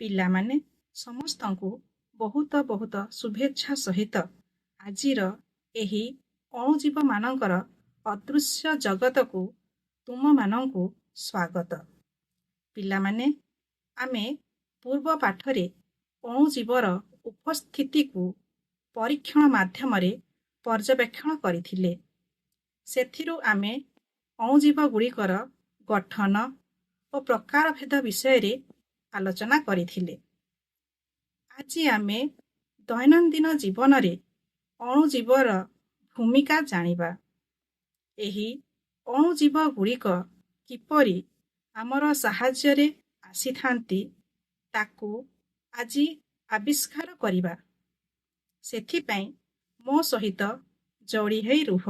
ପିଲାମାନେ ସମସ୍ତଙ୍କୁ ବହୁତ ବହୁତ ଶୁଭେଚ୍ଛା ସହିତ ଆଜିର ଏହି ଅଣୁଜୀବମାନଙ୍କର ଅଦୃଶ୍ୟ ଜଗତକୁ ତୁମମାନଙ୍କୁ ସ୍ୱାଗତ। ପିଲାମାନେ, ଆମେ ପୂର୍ବ ପାଠରେ ଅଣୁଜୀବର ଉପସ୍ଥିତିକୁ ପରୀକ୍ଷଣ ମାଧ୍ୟମରେ ପର୍ଯ୍ୟବେକ୍ଷଣ କରିଥିଲେ। ସେଥିରୁ ଆମେ ଅଣୁଜୀବଗୁଡ଼ିକର ଗଠନ ଓ ପ୍ରକାରଭେଦ ବିଷୟରେ ଆଲୋଚନା କରିଥିଲେ। ଆଜି ଆମେ ଦୈନନ୍ଦିନ ଜୀବନରେ ଅଣୁଜୀବର ଭୂମିକା ଜାଣିବା। ଏହି ଅଣୁଜୀବଗୁଡ଼ିକ କିପରି ଆମର ସାହାଯ୍ୟରେ ଆସିଥାନ୍ତି ତାକୁ ଆଜି ଆବିଷ୍କାର କରିବା। ସେଥିପାଇଁ ମୋ ସହିତ ଯୋଡ଼ି ହୋଇ ରୁହ।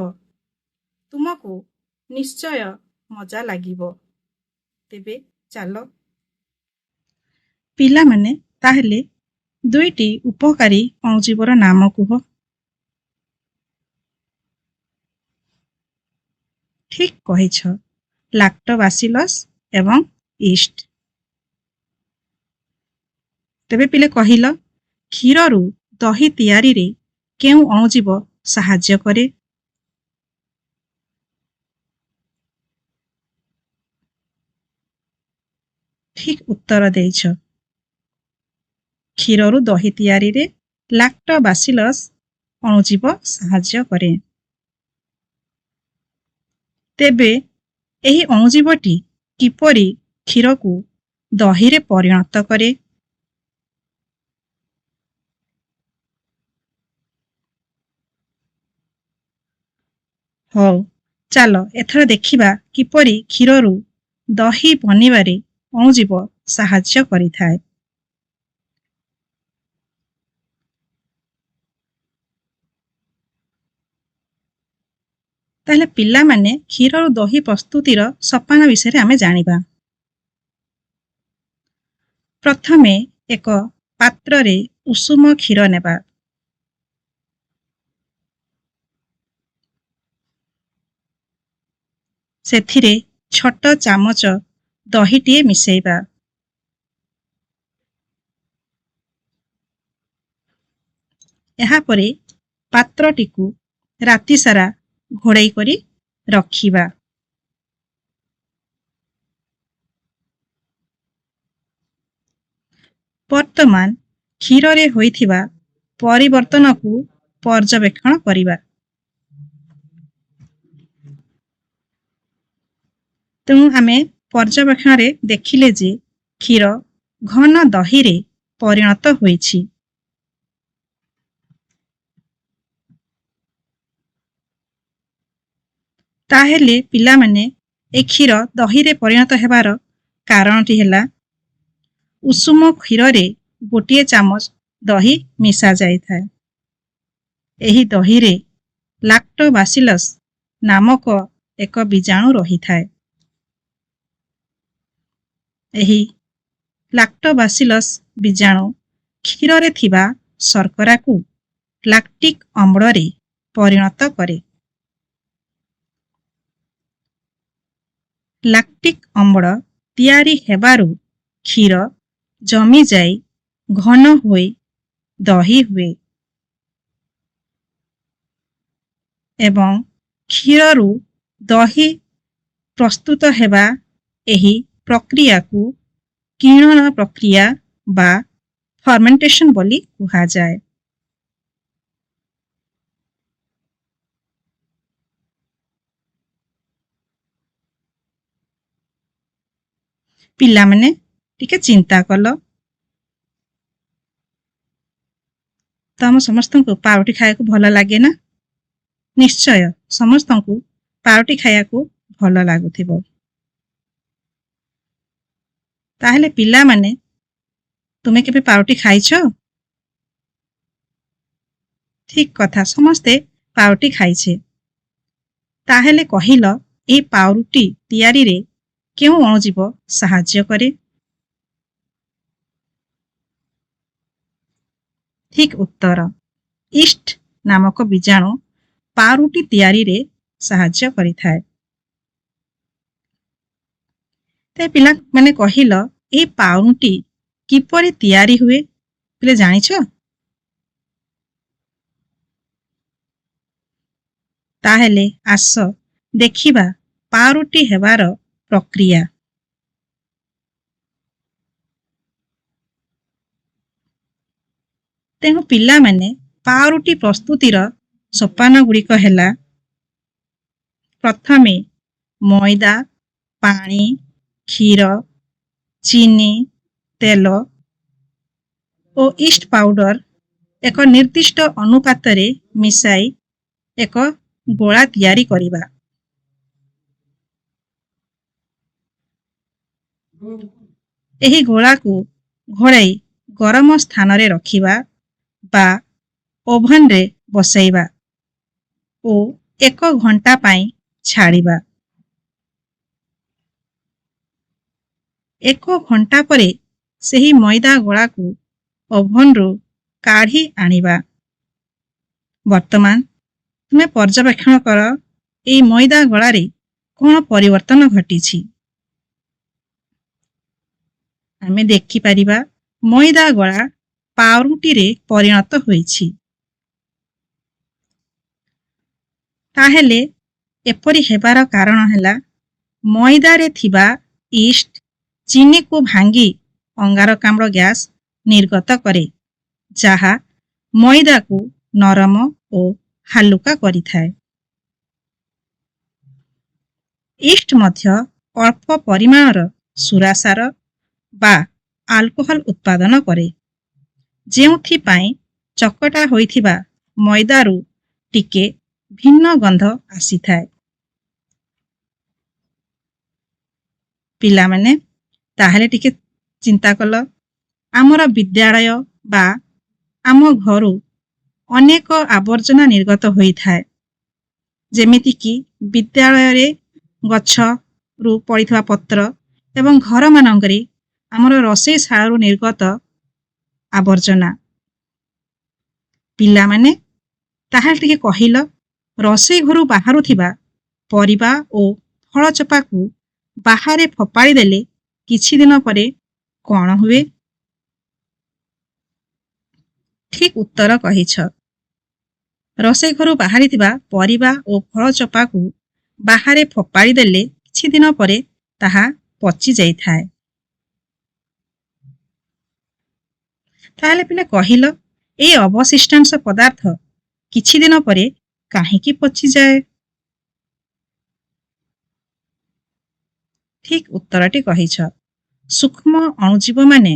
ତୁମକୁ ନିଶ୍ଚୟ ମଜା ଲାଗିବ। ତେବେ ଚାଲ। ପିଲାମାନେ, ତାହେଲେ ଦୁଇଟି ଉପକାରୀ ଅଣୁଜୀବର ନାମ କୁହ। ଠିକ୍ କହିଛ, ଲାକ୍ଟୋବାସିଲସ୍ ଏବଂ ଇଷ୍ଟ। ତେବେ ପିଲେ କହିଲ, କ୍ଷୀରରୁ ଦହି ତିଆରିରେ କେଉଁ ଅଣୁଜୀବ ସାହାଯ୍ୟ କରେ? ଠିକ୍ ଉତ୍ତର ଦେଇଛ। କ୍ଷୀରରୁ ଦହି ତିଆରିରେ ଲାକ୍ଟୋବାସିଲସ୍ ଅଣୁଜୀବ ସାହାଯ୍ୟ କରେ। ତେବେ ଏହି ଅଣୁଜୀବଟି କିପରି କ୍ଷୀରକୁ ଦହିରେ ପରିଣତ କରେ? ହଉ, ଚାଲ ଏଥର ଦେଖିବା କିପରି କ୍ଷୀରରୁ ଦହି ବନିବାରେ ଅଣୁଜୀବ ସାହାଯ୍ୟ କରିଥାଏ। ତାହେଲେ ପିଲାମାନେ, କ୍ଷୀରରୁ ଦହି ପ୍ରସ୍ତୁତିର ସୋପାନ ବିଷୟରେ ଆମେ ଜାଣିବା। ପ୍ରଥମେ ଏକ ପାତ୍ରରେ ଉଷୁମ କ୍ଷୀର ନେବା। ସେଥିରେ ଛୋଟ ଚାମଚ ଦହିଟିଏ ମିଶାଇବା। ଏହାପରେ ପାତ୍ରଟିକୁ ରାତିସାରା ଘୋଡ଼େଇ କରି ରଖିବା। ବର୍ତ୍ତମାନ କ୍ଷୀରରେ ହୋଇଥିବା ପରିବର୍ତ୍ତନକୁ ପର୍ଯ୍ୟବେକ୍ଷଣ କରିବା। ତେଣୁ ଆମେ ପର୍ଯ୍ୟବେକ୍ଷଣରେ ଦେଖିଲେ ଯେ କ୍ଷୀର ଘନ ଦହିରେ ପରିଣତ ହୋଇଛି। ତାହେଲେ ପିଲାମାନେ, ଏ କ୍ଷୀର ଦହିରେ ପରିଣତ ହେବାର କାରଣଟି ହେଲା, ଉଷୁମ କ୍ଷୀରରେ ଗୋଟିଏ ଚାମଚ ଦହି ମିଶା ଯାଇଥାଏ। ଏହି ଦହିରେ ଲାକ୍ଟୋବାସିଲସ୍ ନାମକ ଏକ ବୀଜାଣୁ ରହିଥାଏ। ଏହି ଲାକ୍ଟୋବାସିଲସ୍ ବୀଜାଣୁ କ୍ଷୀରରେ ଥିବା ଶର୍କରାକୁ ଲାକ୍ଟିକ୍ ଅମ୍ଳରେ ପରିଣତ କରେ। ଲାକ୍ଟିକ୍ ଅମ୍ଳ ତିଆରି ହେବାରୁ କ୍ଷୀର ଜମିଯାଇ ଘନ ହୋଇ ଦହି ହୁଏ ଏବଂ କ୍ଷୀରରୁ ଦହି ପ୍ରସ୍ତୁତ ହେବା ଏହି ପ୍ରକ୍ରିୟାକୁ କିଣ୍ୱନ ପ୍ରକ୍ରିୟା ବା ଫର୍ମେଣ୍ଟେସନ୍ ବୋଲି କୁହାଯାଏ। ପିଲାମାନେ, ଟିକେ ଚିନ୍ତା କଲ, ତମ ସମସ୍ତଙ୍କୁ ପାଉଁରୁଟି ଖାଇବାକୁ ଭଲ ଲାଗେ ନା? ନିଶ୍ଚୟ ସମସ୍ତଙ୍କୁ ପାଉଁରୁଟି ଖାଇବାକୁ ଭଲ ଲାଗୁଥିବ। ତାହେଲେ ପିଲାମାନେ, ତୁମେ କେବେ ପାଉଁରୁଟି ଖାଇଛ? ଠିକ୍ କଥା, ସମସ୍ତେ ପାଉଁରୁଟି ଖାଇଛେ। ତାହେଲେ କହିଲ, ଏହି ପାଉରୁଟି ତିଆରିରେ କେଉଁ ଅଣୁଜୀବ ସାହାଯ୍ୟ କରେ? ଠିକ୍ ଉତ୍ତର, ଇଷ୍ଟ ନାମକ ବୀଜାଣୁ ପାଉରୁଟି ତିଆରିରେ ସାହାଯ୍ୟ କରିଥାଏ। ତ ପିଲାମାନେ କହିଲ ଏହି ପାଉରୁଟି କିପରି ତିଆରି ହୁଏ ପିଲେ ଜାଣିଛ? ତାହେଲେ ଆସ ଦେଖିବା ପାଉରୁଟି ହେବାର ପ୍ରକ୍ରିୟା। ତେଣୁ ପିଲାମାନେ ପାଉରୁଟି ପ୍ରସ୍ତୁତିର ସୋପାନ ଗୁଡ଼ିକ ହେଲା ପ୍ରଥମେ ମଇଦା, ପାଣି, କ୍ଷୀର, ଚିନି, ତେଲ ଓ ଇଷ୍ଟ ପାଉଡର ଏକ ନିର୍ଦ୍ଦିଷ୍ଟ ଅନୁପାତରେ ମିଶାଇ ଏକ ଗୋଳା ତିଆରି କରିବା। ଏହି ଗୋଳାକୁ ଘୋଡ଼ାଇ ଗରମ ସ୍ଥାନରେ ରଖିବା ବା ଓଭନରେ ବସାଇବା ଓ 1 ଘଣ୍ଟା ପାଇଁ ଛାଡ଼ିବା। 1 ଘଣ୍ଟା ପରେ ସେହି ମଇଦା ଗୋଳାକୁ ଓଭନରୁ କାଢ଼ି ଆଣିବା। ବର୍ତ୍ତମାନ ତୁମେ ପର୍ଯ୍ୟବେକ୍ଷଣ କର ଏହି ମଇଦା ଗୋଳାରେ କ'ଣ ପରିବର୍ତ୍ତନ ଘଟିଛି। ଆମେ ଦେଖିପାରିବା ମଇଦା ଗୋଳା ପାଉରୁଟିରେ ପରିଣତ ହୋଇଛି। ତାହେଲେ ଏପରି ହେବାର କାରଣ ହେଲା ମଇଦାରେ ଥିବା ଇଷ୍ଟ ଚିନିକୁ ଭାଙ୍ଗି ଅଙ୍ଗାରକାମ୍ଳ ଗ୍ୟାସ ନିର୍ଗତ କରେ, ଯାହା ମଇଦାକୁ ନରମ ଓ ହାଲୁକା କରିଥାଏ। ଇଷ୍ଟ ମଧ୍ୟ ଅଳ୍ପ ପରିମାଣର ସୁରାସାର ବା ଆଲକୋହଲ ଉତ୍ପାଦନ କରେ, ଯେଉଁଥିପାଇଁ ଚକଟା ହୋଇଥିବା ମଇଦାରୁ ଟିକେ ଭିନ୍ନ ଗନ୍ଧ ଆସିଥାଏ। ପିଲାମାନେ ତାହେଲେ ଟିକେ ଚିନ୍ତା କଲ, ଆମର ବିଦ୍ୟାଳୟ ବା ଆମ ଘରୁ ଅନେକ ଆବର୍ଜନା ନିର୍ଗତ ହୋଇଥାଏ, ଯେମିତିକି ବିଦ୍ୟାଳୟରେ ଗଛରୁ ପଡ଼ିଥିବା ପତ୍ର ଏବଂ ଘରମାନଙ୍କରେ ଆମର ରୋଷେଇ ଶାଳରୁ ନିର୍ଗତ ଆବର୍ଜନା। ପିଲାମାନେ ତାହେଲେ ଟିକେ କହିଲ, ରୋଷେଇ ଘରୁ ବାହାରୁଥିବା ପରିବା ଓ ଫଳ ଚୋପାକୁ ବାହାରେ ଫୋପାଡ଼ି ଦେଲେ କିଛି ଦିନ ପରେ କ'ଣ ହୁଏ? ଠିକ୍ ଉତ୍ତର କହିଛ, ରୋଷେଇ ଘରୁ ବାହାରିଥିବା ପରିବା ଓ ଫଳ ଚୋପାକୁ ବାହାରେ ଫୋପାଡ଼ି ଦେଲେ କିଛି ଦିନ ପରେ ତାହା ପଚି ଯାଇଥାଏ। ତାହେଲେ ପିଲା କହିଲ, ଏହି ଅବଶିଷ୍ଟାଂଶ ପଦାର୍ଥ କିଛି ଦିନ ପରେ କାହିଁକି ପଚିଯାଏ? ଠିକ୍ ଉତ୍ତରଟି କହିଛ, ସୂକ୍ଷ୍ମ ଅଣୁଜୀବମାନେ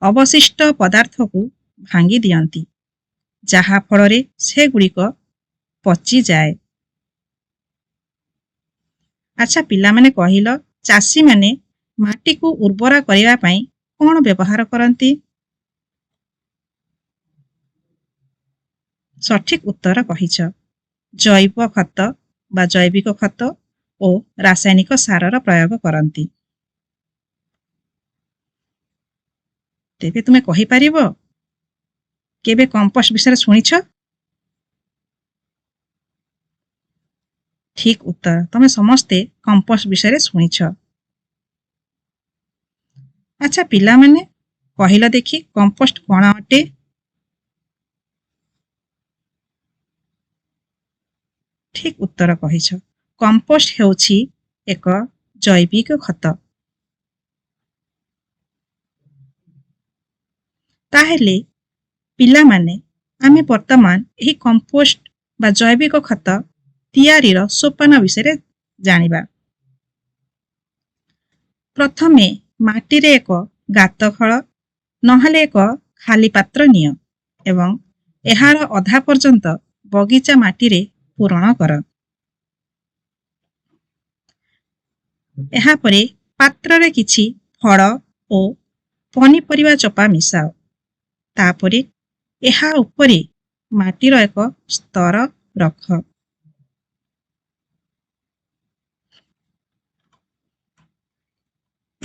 ଅବଶିଷ୍ଟ ପଦାର୍ଥକୁ ଭାଙ୍ଗି ଦିଅନ୍ତି, ଯାହା ଫଳରେ ସେଗୁଡ଼ିକ ପଚିଯାଏ। ଆଚ୍ଛା ପିଲାମାନେ କହିଲ, ଚାଷୀମାନେ ମାଟିକୁ ଉର୍ବର କରିବା ପାଇଁ କ'ଣ ବ୍ୟବହାର କରନ୍ତି? ସଠିକ୍ ଉତ୍ତର କହିଛ, ଜୈବ ଖତ ବା ଜୈବିକ ଖତ ଓ ରାସାୟନିକ ସାରର ପ୍ରୟୋଗ କରନ୍ତି। ତେବେ ତୁମେ କହିପାରିବ କେବେ କମ୍ପୋଷ୍ଟ ବିଷୟରେ ଶୁଣିଛ? ଠିକ୍ ଉତ୍ତର, ତମେ ସମସ୍ତେ କମ୍ପୋଷ୍ଟ ବିଷୟରେ ଶୁଣିଛ। ଆଚ୍ଛା ପିଲାମାନେ କହିଲ ଦେଖି, କମ୍ପୋଷ୍ଟ କ'ଣ ଅଟେ? ଠିକ୍ ଉତ୍ତର କହିଛ, କମ୍ପୋଷ୍ଟ ହେଉଛି ଏକ ଜୈବିକ ଖତ। ତାହେଲେ ପିଲାମାନେ ଆମେ ବର୍ତ୍ତମାନ ଏହି କମ୍ପୋଷ୍ଟ ବା ଜୈବିକ ଖତ ତିଆରିର ସୋପାନ ବିଷୟରେ ଜାଣିବା। ପ୍ରଥମେ ମାଟିରେ ଏକ ଗାତ ଖୋଳ, ନହେଲେ ଏକ ଖାଲି ପାତ୍ର ନିଅ ଏବଂ ଏହାର ଅଧା ପର୍ଯ୍ୟନ୍ତ ବଗିଚା ମାଟିରେ ପୂରଣ କର। ଏହାପରେ ପାତ୍ରରେ କିଛି ଫଳ ଓ ପନିପରିବା ଚୋପା ମିଶାଅ। ତାପରେ ଏହା ଉପରେ ମାଟିର ଏକ ସ୍ତର ରଖ।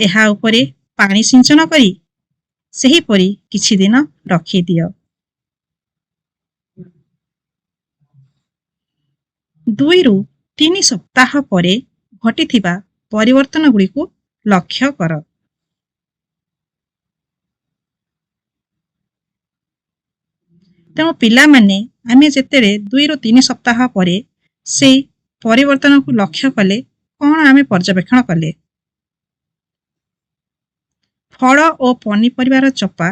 ଏହା ଉପରେ ପାଣି ସିଞ୍ଚନ କରି ସେହିପରି କିଛି ଦିନ ରଖିଦିଅ। 2 ରୁ 3 ସପ୍ତାହ ପରେ ଘଟିଥିବା ପରିବର୍ତ୍ତନ ଗୁଡ଼ିକୁ ଲକ୍ଷ୍ୟ କର। ତେଣୁ ପିଲାମାନେ ଆମେ ଯେତେବେଳେ 2 ରୁ 3 ସପ୍ତାହ ପରେ ସେହି ପରିବର୍ତ୍ତନକୁ ଲକ୍ଷ୍ୟ କଲେ କ'ଣ ଆମେ ପର୍ଯ୍ୟବେକ୍ଷଣ କଲେ? ଫଳ ଓ ପନିପରିବାର ଚୋପା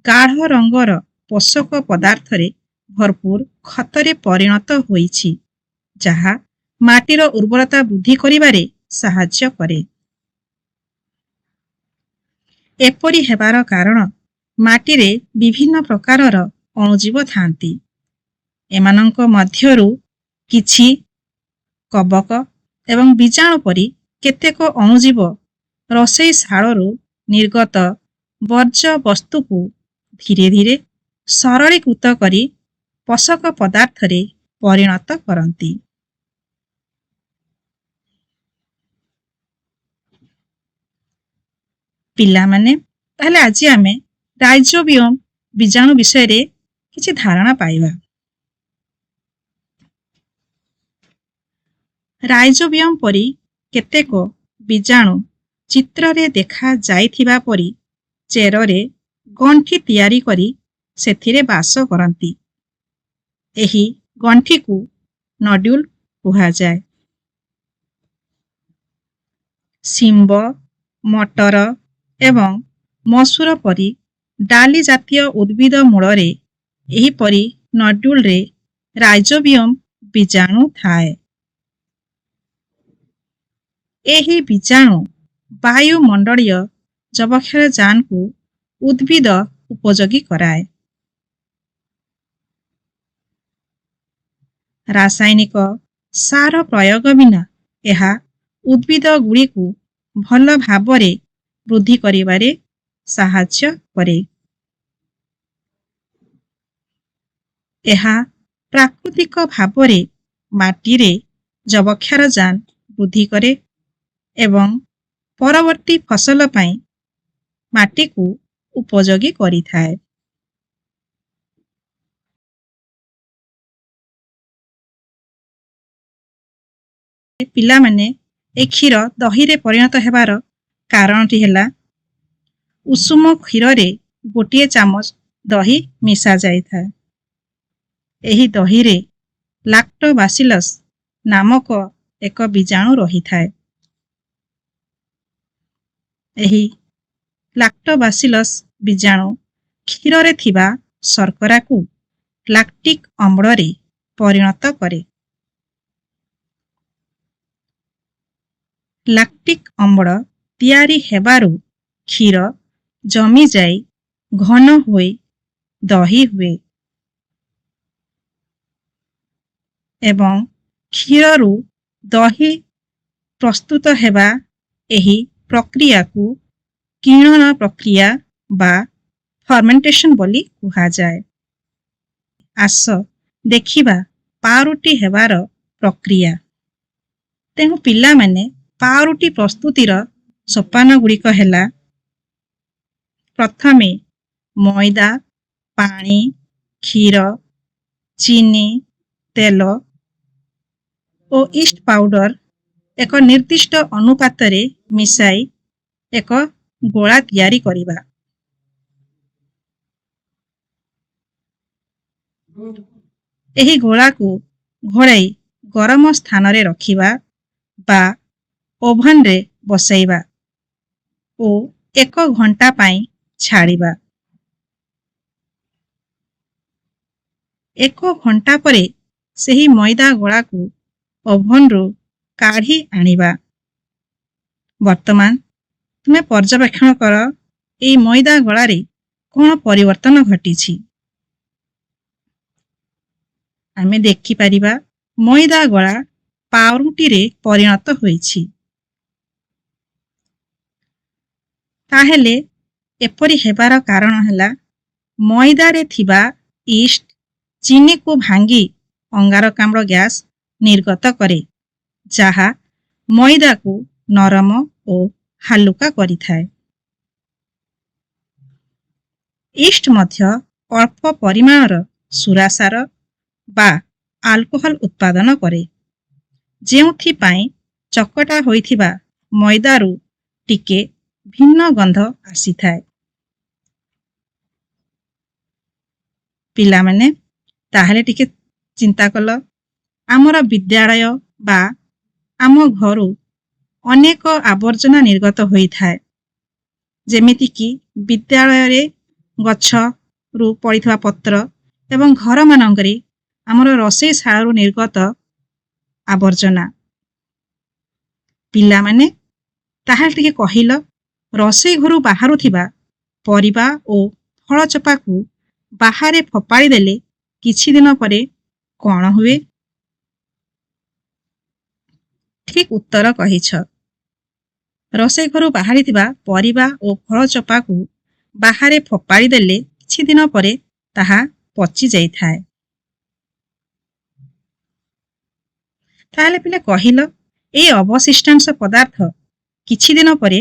ଗାଢ଼ ରଙ୍ଗର ପୋଷକ ପଦାର୍ଥରେ ଭରପୁର ଖତରେ ପରିଣତ ହୋଇଛି, ଯାହା ମାଟିର ଉର୍ବରତା ବୃଦ୍ଧି କରିବାରେ ସାହାଯ୍ୟ କରେ। ଏପରି ହେବାର କାରଣ ମାଟିରେ ବିଭିନ୍ନ ପ୍ରକାରର ଅଣୁଜୀବ ଥାନ୍ତି। ଏମାନଙ୍କ ମଧ୍ୟରୁ କିଛି କବକ ଏବଂ ବୀଜାଣୁ ପରି କେତେକ ଅଣୁଜୀବ ରୋଷେଇ ଶାଳରୁ ନିର୍ଗତ ବର୍ଜ୍ୟ ବସ୍ତୁକୁ ଧୀରେ ଧୀରେ ସରଳୀକୃତ କରି ପୋଷକ ପଦାର୍ଥରେ ପରିଣତ କରନ୍ତି। ପିଲାମାନେ, ତାହେଲେ ଆଜି ଆମେ ରାଇଜୋବିୟମ ବୀଜାଣୁ ବିଷୟରେ କିଛି ଧାରଣା ପାଇବା। ରାଇଜୋବିୟମ ପରି କେତେକ ବୀଜାଣୁ ଚିତ୍ରରେ ଦେଖାଯାଇଥିବା ପରି ଚେରରେ ଗଣ୍ଠି ତିଆରି କରି ସେଥିରେ ବାସ କରନ୍ତି। ଏହି ଗଣ୍ଠିକୁ ନଡ୍ୟୁଲ କୁହାଯାଏ। ଶିମ୍ବ, ମଟର ଏବଂ ମସୁର ପରି ଡାଲି ଜାତୀୟ ଉଦ୍ଭିଦ ମୂଳରେ ଏହିପରି ନଡ୍ୟୁଲରେ ରାଇଜୋବିୟମ ବୀଜାଣୁ ଥାଏ। ଏହି ବୀଜାଣୁ ବାୟୁମଣ୍ଡଳୀୟ ଯବକ୍ଷାରଜାନକୁ ଉଦ୍ଭିଦ ଉପଯୋଗୀ କରାଏ। ରାସାୟନିକ ସାର ପ୍ରୟୋଗ ବିନା ଏହା ଉଦ୍ଭିଦ ଗୁଡ଼ିକୁ ଭଲ ଭାବରେ ବୃଦ୍ଧି କରିବାରେ ସାହାଯ୍ୟ କରେ। ଏହା ପ୍ରାକୃତିକ ଭାବରେ ମାଟିରେ ଯବକ୍ଷାରଜାନ ବୃଦ୍ଧି କରେ ଏବଂ ପରବର୍ତ୍ତୀ ଫସଲ ପାଇଁ ମାଟିକୁ ଉପଯୋଗୀ କରିଥାଏ। ପିଲାମାନେ, ଏ କ୍ଷୀର ଦହିରେ ପରିଣତ ହେବାର କାରଣଟି ହେଲା ଉଷୁମ କ୍ଷୀରରେ 1 ଚାମଚ ଦହି ମିଶା ଯାଇଥାଏ। ଏହି ଦହିରେ ଲାକ୍ଟୋବାସିଲସ ନାମକ ଏକ ବୀଜାଣୁ ରହିଥାଏ। ଏହି ଲାକ୍ଟୋବାସିଲସ ବୀଜାଣୁ କ୍ଷୀରରେ ଥିବା ଶର୍କରାକୁ ଲାକ୍ଟିକ ଅମ୍ଳରେ ପରିଣତ କରେ। ଲାକ୍ଟିକ ଅମ୍ଳ ତିଆରି ହେବାରୁ କ୍ଷୀର ଜମିଯାଇ ଘନ ହୋଇ ଦହି ହୁଏ ଏବଂ କ୍ଷୀରରୁ ଦହି ପ୍ରସ୍ତୁତ ହେବା ଏହି ପ୍ରକ୍ରିୟାକୁ କିଣନ ପ୍ରକ୍ରିୟା ବା ଫର୍ମେଣ୍ଟେସନ ବୋଲି କୁହାଯାଏ। ଆସ ଦେଖିବା ପାଉରୁଟି ହେବାର ପ୍ରକ୍ରିୟା। ତେଣୁ ପିଲାମାନେ, ପାଉରୁଟି ପ୍ରସ୍ତୁତିର ସୋପାନ ଗୁଡ଼ିକ ହେଲା: ପ୍ରଥମେ ମଇଦା, ପାଣି, କ୍ଷୀର, ଚିନି, ତେଲ ଓ ଇଷ୍ଟ ପାଉଡର ଏକ ନିର୍ଦ୍ଦିଷ୍ଟ ଅନୁପାତରେ ମିଶାଇ ଏକ ଗୋଳା ତିଆରି କରିବା। ଏହି ଗୋଳାକୁ ଘୋଡ଼ାଇ ଗରମ ସ୍ଥାନରେ ରଖିବା ବା ଓଭନରେ ବସାଇବା ଓ 1 ଘଣ୍ଟା ପାଇଁ ଛାଡ଼ିବା। 1 ଘଣ୍ଟା ପରେ ସେହି ମଇଦା ଗୋଳାକୁ ଓଭନରୁ କାଢ଼ି ଆଣିବା। ବର୍ତ୍ତମାନ ତୁମେ ପର୍ଯ୍ୟବେକ୍ଷଣ କର, ଏହି ମଇଦା ଗୋଳାରେ କ'ଣ ପରିବର୍ତ୍ତନ ଘଟିଛି। ଆମେ ଦେଖିପାରିବା ମଇଦା ଗୋଳା ପାଉରୁଟିରେ ପରିଣତ ହୋଇଛି। ତାହେଲେ ଏପରି ହେବାର କାରଣ ହେଲା ମଇଦାରେ ଥିବା ଇଷ୍ଟ ଚିନିକୁ ଭାଙ୍ଗି ଅଙ୍ଗାରକାମ୍ଳ ଗ୍ୟାସ ନିର୍ଗତ କରେ, ଯାହା ମଇଦାକୁ ନରମ ଓ ହାଲୁକା କରିଥାଏ। ଇଷ୍ଟ ମଧ୍ୟ ଅଳ୍ପ ପରିମାଣର ସୁରାସାର ବା ଆଲକୋହଲ ଉତ୍ପାଦନ କରେ, ଯେଉଁଥିପାଇଁ ଚକଟା ହୋଇଥିବା ମଇଦାରୁ ଟିକେ ଭିନ୍ନ ଗନ୍ଧ ଆସିଥାଏ। ପିଲାମାନେ ତାହେଲେ ଟିକେ ଚିନ୍ତା କଲ, ଆମର ବିଦ୍ୟାଳୟ ବା ଆମ ଘରୁ ଅନେକ ଆବର୍ଜନା ନିର୍ଗତ ହୋଇଥାଏ, ଯେମିତିକି ବିଦ୍ୟାଳୟରେ ଗଛରୁ ପଡ଼ିଥିବା ପତ୍ର ଏବଂ ଘରମାନଙ୍କରେ ଆମର ରୋଷେଇ ଶାଳରୁ ନିର୍ଗତ ଆବର୍ଜନା। ପିଲାମାନେ ତାହେଲେ ଟିକେ କହିଲ, ରୋଷେଇ ଘରୁ ବାହାରୁଥିବା ପରିବା ଓ ଫଳ ଚୋପାକୁ ବାହାରେ ଫୋପାଡ଼ି ଦେଲେ କିଛି ଦିନ ପରେ କ'ଣ ହୁଏ? ଠିକ ଉତ୍ତର କହିଛ। ରୋଷେଇ ଘରୁ ବାହାରିଥିବା ପରିବା ଓ ଫଳ ଚୋପାକୁ ବାହାରେ ଫୋପାଡ଼ି ଦେଲେ କିଛି ଦିନ ପରେ ତାହା ପଚି ଯାଇଥାଏ। ତାହେଲେ ପିଲା କହିଲ, ଏହି ଅବଶିଷ୍ଟାଂଶ ପଦାର୍ଥ କିଛି ଦିନ ପରେ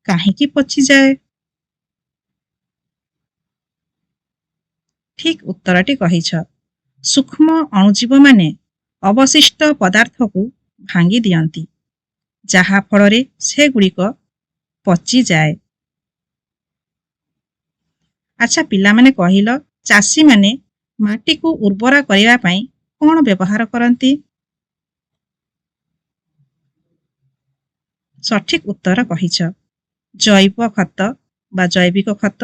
କାହିଁକି ପଚିଯାଏ? ଠିକ ଉତ୍ତରଟି କହିଛ। ସୂକ୍ଷ୍ମ ଅଣୁଜୀବମାନେ ଅବଶିଷ୍ଟ ପଦାର୍ଥକୁ ଭାଙ୍ଗି ଦିଅନ୍ତି, ଯାହା ଫଳରେ ସେଗୁଡ଼ିକ ପଚିଯାଏ। ଆଚ୍ଛା ପିଲାମାନେ କହିଲ, ଚାଷୀମାନେ ମାଟିକୁ ଉର୍ବର କରିବା ପାଇଁ କ'ଣ ବ୍ୟବହାର କରନ୍ତି? ସଠିକ ଉତ୍ତର କହିଛ। ଜୈବ ଖତ ବା ଜୈବିକ ଖତ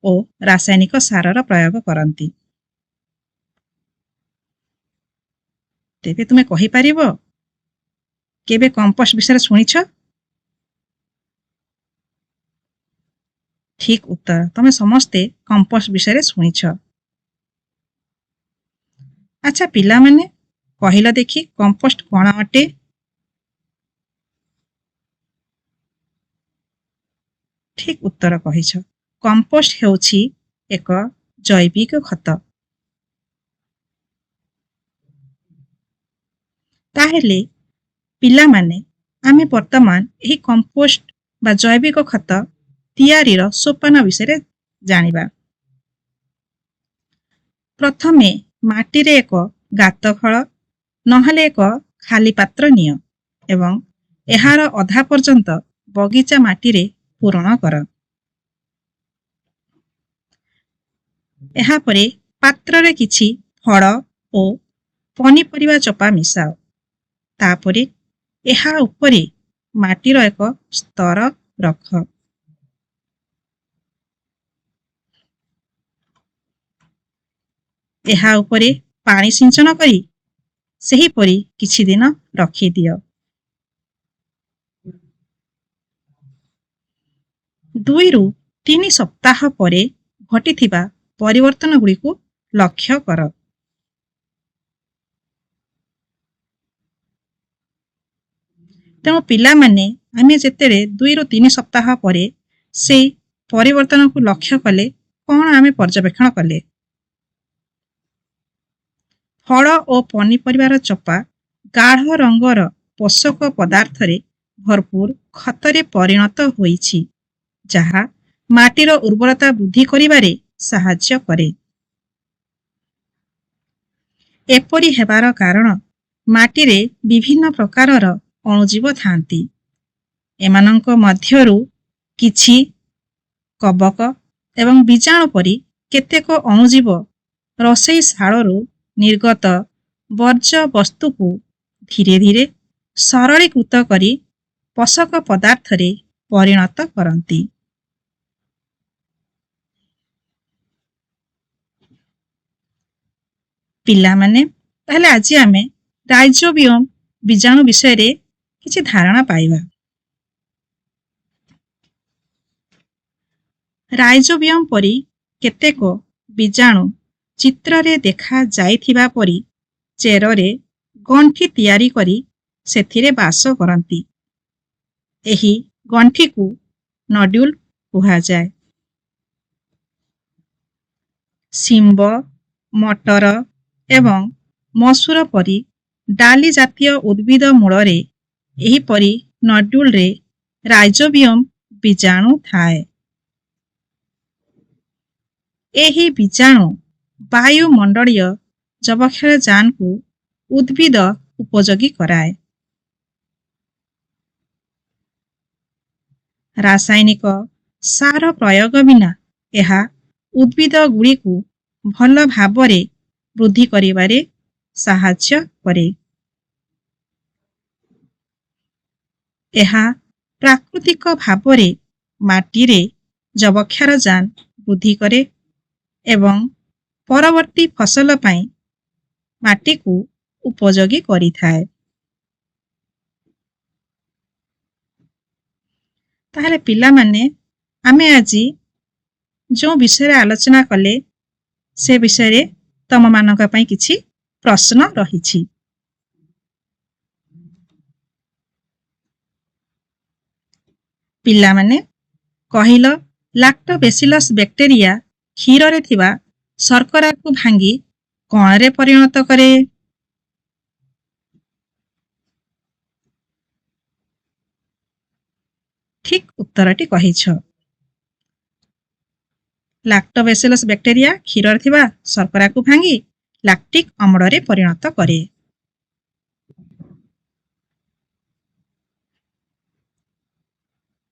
ଓ ରାସାୟନିକ ସାରର ପ୍ରୟୋଗ କରନ୍ତି। ତେବେ ତୁମେ କହିପାରିବ, କେବେ କମ୍ପୋଷ୍ଟ ବିଷୟରେ ଶୁଣିଛ? ଠିକ ଉତ୍ତର, ତମେ ସମସ୍ତେ କମ୍ପୋଷ୍ଟ ବିଷୟରେ ଶୁଣିଛ। ଆଚ୍ଛା ପିଲାମାନେ କହିଲ ଦେଖି, କମ୍ପୋଷ୍ଟ କ'ଣ ଅଟେ? ଠିକ ଉତ୍ତର କହିଛ। କମ୍ପୋଷ୍ଟ ହେଉଛି ଏକ ଜୈବିକ ଖତ। ତାହେଲେ ପିଲାମାନେ ଆମେ ବର୍ତ୍ତମାନ ଏହି କମ୍ପୋଷ୍ଟ ବା ଜୈବିକ ଖତ ତିଆରିର ସୋପାନ ବିଷୟରେ ଜାଣିବା। ପ୍ରଥମେ ମାଟିରେ ଏକ ଗାତ ଖୋଳ, ନହେଲେ ଏକ ଖାଲି ପାତ୍ର ନିଅ ଏବଂ ଏହାର ଅଧା ପର୍ଯ୍ୟନ୍ତ ବଗିଚା ମାଟିରେ ପୂରଣ କର। ଏହାପରେ ପାତ୍ରରେ କିଛି ଫଳ ଓ ପନିପରିବା ଚୋପା ମିଶାଅ। ତାପରେ ଏହା ଉପରେ ମାଟିର ଏକ ସ୍ତର ରଖ। ଏହା ଉପରେ ପାଣି ସିଞ୍ଚନ କରି ସେହିପରି କିଛି ଦିନ ରଖିଦିଅ। 2 ରୁ 3 ସପ୍ତାହ ପରେ ଘଟିଥିବା ପରିବର୍ତ୍ତନ ଗୁଡ଼ିକୁ ଲକ୍ଷ୍ୟ କର। ତେଣୁ ପିଲାମାନେ ଆମେ ଯେତେବେଳେ 2 ରୁ 3 ସପ୍ତାହ ପରେ ସେହି ପରିବର୍ତ୍ତନକୁ ଲକ୍ଷ୍ୟ କଲେ, କ'ଣ ଆମେ ପର୍ଯ୍ୟବେକ୍ଷଣ କଲେ? ଫଳ ଓ ପନିପରିବାର ଚୋପା ଗାଢ଼ ରଙ୍ଗର ପୋଷକ ପଦାର୍ଥରେ ଭରପୁର ଖତରେ ପରିଣତ ହୋଇଛି, ଯାହା ମାଟିର ଉର୍ବରତା ବୃଦ୍ଧି କରିବାରେ ସାହାଯ୍ୟ କରେ। ଏପରି ହେବାର କାରଣ, ମାଟିରେ ବିଭିନ୍ନ ପ୍ରକାରର ଅଣୁଜୀବ ଥାନ୍ତି। ଏମାନଙ୍କ ମଧ୍ୟରୁ କିଛି କବକ ଏବଂ ବୀଜାଣୁ ପରି କେତେକ ଅଣୁଜୀବ ରୋଷେଇ ଶାଳରୁ ନିର୍ଗତ ବର୍ଜ୍ୟ ବସ୍ତୁକୁ ଧୀରେ ଧୀରେ ସରଳୀକୃତ କରି ପୋଷକ ପଦାର୍ଥରେ ପରିଣତ କରନ୍ତି। ପିଲାମାନେ ତାହେଲେ ଆଜି ଆମେ ରାଇଜୋବିୟମ ବୀଜାଣୁ ବିଷୟରେ କିଛି ଧାରଣା ପାଇବା। ରାଇଜୋବିୟମ ପରି କେତେକ ବୀଜାଣୁ ଚିତ୍ରରେ ଦେଖାଯାଇଥିବା ପରି ଚେରରେ ଗଣ୍ଠି ତିଆରି କରି ସେଥିରେ ବାସ କରନ୍ତି। ଏହି ଗଣ୍ଠିକୁ ନଡ୍ୟୁଲ କୁହାଯାଏ। ଶିମ୍ବ, ମଟର ଏବଂ ମସୁର ପରି ଡାଲି ଜାତୀୟ ଉଦ୍ଭିଦ ମୂଳରେ ଏହିପରି ନଡ୍ୟୁଲରେ ରାଇଜୋବିୟମ ବୀଜାଣୁ ଥାଏ। ଏହି ବୀଜାଣୁ ବାୟୁମଣ୍ଡଳୀୟ ଯବକ୍ଷାରଜାନକୁ ଉଦ୍ଭିଦ ଉପଯୋଗୀ କରାଏ। ରାସାୟନିକ ସାର ପ୍ରୟୋଗ ବିନା ଏହା ଉଦ୍ଭିଦଗୁଡ଼ିକୁ ଭଲ ଭାବରେ ବୃଦ୍ଧି କରିବାରେ ସାହାଯ୍ୟ କରେ। ଏହା ପ୍ରାକୃତିକ ଭାବରେ ମାଟିରେ ଯବକ୍ଷାରଜାନ ବୃଦ୍ଧି କରେ ଏବଂ ପରବର୍ତ୍ତୀ ଫସଲ ପାଇଁ ମାଟିକୁ ଉପଯୋଗୀ କରିଥାଏ। ତାହେଲେ ପିଲାମାନେ, ଆମେ ଆଜି ଯେଉଁ ବିଷୟରେ ଆଲୋଚନା କଲେ ସେ ବିଷୟରେ ତମମାନଙ୍କ ପାଇଁ କିଛି ପ୍ରଶ୍ନ ରହିଛି। ପିଲାମାନେ କହିଲ, ଲାକ୍ଟୋବେସିଲସ୍ ବ୍ୟାକ୍ଟେରିଆ କ୍ଷୀରରେ ଥିବା ଶର୍କରାକୁ ଭାଙ୍ଗି କଣରେ ପରିଣତ କରେ? ଠିକ୍ ଉତ୍ତରଟି କହିଛ। ଲାକ୍ଟୋବେସିଲସ୍ ବ୍ୟାକ୍ଟେରିଆ କ୍ଷୀରରେ ଥିବା ଶର୍କରାକୁ ଭାଙ୍ଗି ଲାକ୍ଟିକ୍ ଅମ୍ଳରେ ପରିଣତ କରେ।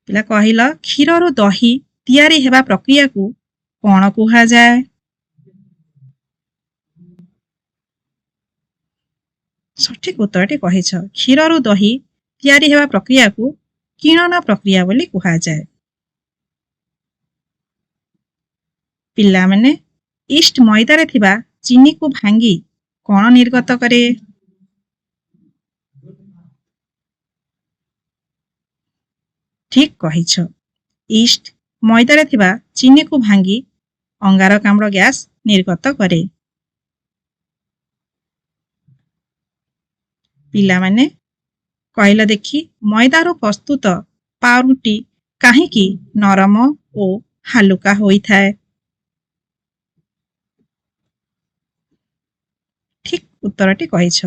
ପିଲା କହିଲ, କ୍ଷୀରରୁ ଦହି ତିଆରି ହେବା ପ୍ରକ୍ରିୟାକୁ କଣ କୁହାଯାଏ? ସଠିକ୍ ଉତ୍ତରଟି କହିଛ। କ୍ଷୀରରୁ ଦହି ତିଆରି ହେବା ପ୍ରକ୍ରିୟାକୁ କିଣନ ପ୍ରକ୍ରିୟା ବୋଲି କୁହାଯାଏ। ପିଲାମାନେ, ଇଷ୍ଟ ମଇଦାରେ ଥିବା ଚିନିକୁ ଭାଙ୍ଗି କଣ ନିର୍ଗତ କରେ? ଠିକ୍ କହିଛ। ଇଷ୍ଟ ମଇଦାରେ ଥିବା ଚିନିକୁ ଭାଙ୍ଗି ଅଙ୍ଗାରକାମ୍ଳ ଗ୍ୟାସ୍ ନିର୍ଗତ କରେ। ପିଲାମାନେ କହିଲ ଦେଖି, ମଇଦାରୁ ପ୍ରସ୍ତୁତ ପାଉରୁଟି କାହିଁକି ନରମ ଓ ହାଲୁକା ହୋଇଥାଏ? ଠିକ୍ ଉତ୍ତରଟି କହିଛ।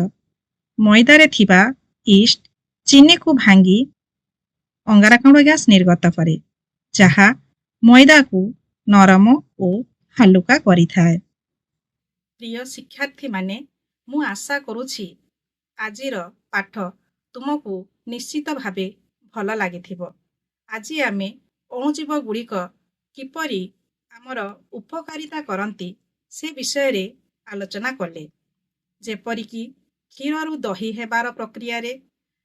ମଇଦାରେ ଥିବା ଇଷ୍ଟ ଚିନିକୁ ଭାଙ୍ଗି ଅଙ୍ଗାରକାମ୍ଳ ଗ୍ୟାସ୍ ନିର୍ଗତ କରେ, ଯାହା ମଇଦାକୁ ନରମ ଓ ହାଲୁକା କରିଥାଏ। ପ୍ରିୟ ଶିକ୍ଷାର୍ଥୀମାନେ, ମୁଁ ଆଶା କରୁଛି ଆଜିର ପାଠ ତୁମକୁ ନିଶ୍ଚିତ ଭାବେ ଭଲ ଲାଗିଥିବ। ଆଜି ଆମେ ଅଣୁଜୀବଗୁଡ଼ିକ କିପରି ଆମର ଉପକାରିତା କରନ୍ତି ସେ ବିଷୟରେ ଆଲୋଚନା କଲେ। ଯେପରିକି କ୍ଷୀରରୁ ଦହି ହେବାର ପ୍ରକ୍ରିୟାରେ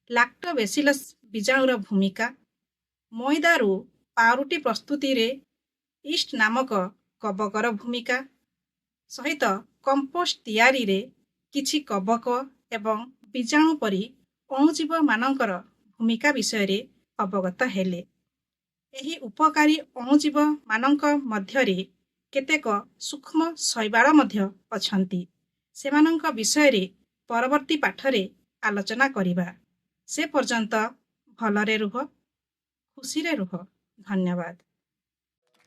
ଲାକ୍ଟୋବେସିଲସ୍ ବୀଜାଣୁର ଭୂମିକା, ମଇଦାରୁ ପାଉରୁଟି ପ୍ରସ୍ତୁତିରେ ଇଷ୍ଟ ନାମକ କବକର ଭୂମିକା ସହିତ କମ୍ପୋଷ୍ଟ ତିଆରିରେ କିଛି କବକ ଏବଂ ବୀଜାଣୁ ପରି ଅଣୁଜୀବମାନଙ୍କର ଭୂମିକା ବିଷୟରେ ଅବଗତ ହେଲେ। ଏହି ଉପକାରୀ ଅଣୁଜୀବମାନଙ୍କ ମଧ୍ୟରେ କେତେକ ସୂକ୍ଷ୍ମ ଶୈବାଳ ମଧ୍ୟ ଅଛନ୍ତି। ସେମାନଙ୍କ ବିଷୟରେ ପରବର୍ତ୍ତୀ ପାଠରେ ଆଲୋଚନା କରିବା। ସେ ପର୍ଯ୍ୟନ୍ତ ଭଲରେ ରୁହ, ଖୁସିରେ ରୁହ। ଧନ୍ୟବାଦ।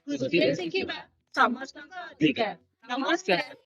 ଖୁସିରେ ଶିଖିବା ସମସ୍ତଙ୍କ ଅଧିକାର। ନମସ୍କାର।